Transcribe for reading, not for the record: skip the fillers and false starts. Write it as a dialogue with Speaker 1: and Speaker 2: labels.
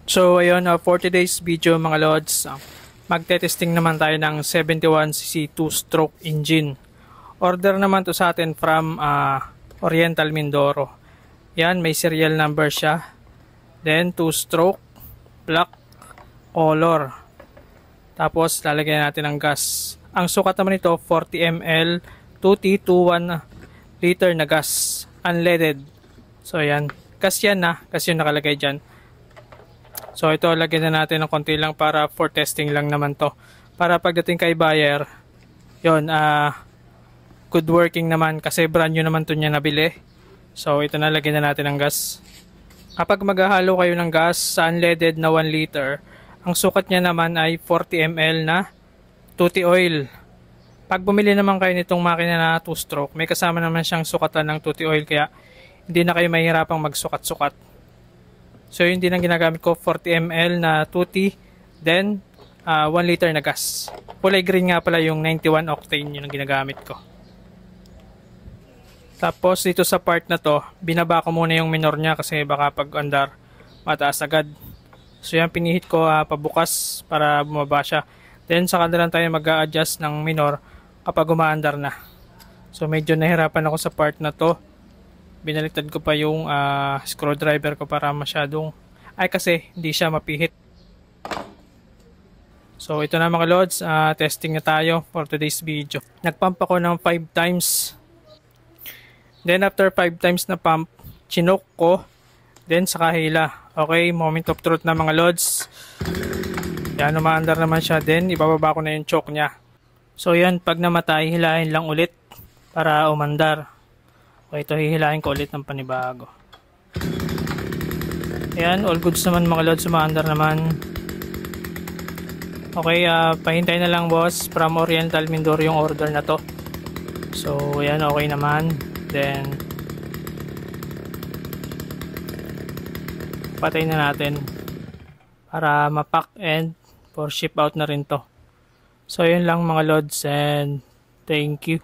Speaker 1: So ayun, 40 days video mga lods. Magte-testing naman tayo ng 71cc 2-stroke engine. Order naman to sa atin from Oriental Mindoro. Yan, may serial number siya. Then 2-stroke, black color. Tapos lalagyan natin ng gas. Ang sukat naman ito 40 ml 2T21 liter na gas, unleaded. So yan, gas yan na, gas yung nakalagay dyan. So ito, lagyan na natin ng konti lang para for testing lang naman to. Para pagdating kay buyer, yun, good working naman kasi brand new naman to niya nabili. So ito na, lagyan na natin ng gas. Kapag maghahalo kayo ng gas sa unleaded na 1 liter, ang sukat niya naman ay 40 ml na 2T oil. Pag bumili naman kayo nitong makina na 2-stroke, may kasama naman siyang sukatan ng 2T oil, kaya hindi na kayo mahirapang magsukat-sukat. So yun din ang ginagamit ko, 40 ml na 2T, then 1 liter na gas. Kulay green nga pala yung 91 octane, yun ang ginagamit ko. Tapos dito sa part na to, binaba ko muna yung minor niya kasi baka pag andar mataas agad. So yan, pinihit ko pabukas para bumaba siya. Then sa kanila tayo mag-a-adjust ng minor kapag umaandar na. So medyo nahirapan ako sa part na to. Binaliktad ko pa yung screwdriver ko para masyadong kasi hindi siya mapihit. So ito na mga lods, testing na tayo for today's video. Nagpump ako ng 5 times. Then after 5 times na pump, chinok ko, then saka hila. Okay, moment of truth na mga lods. Yan, umaandar naman siya, then ibababa ko na yung choke niya. So yan, pag namatay, hilahin lang ulit para umandar. Okay, ito hihilahin ko ulit ng panibago. Ayan, all goods naman mga lods, sumaandar naman. Okay, pahintay na lang boss, from Oriental Mindoro yung order na to. So ayan, okay naman. Then patay na natin para mapack and for ship out na rin to. So yun lang mga lods, and thank you.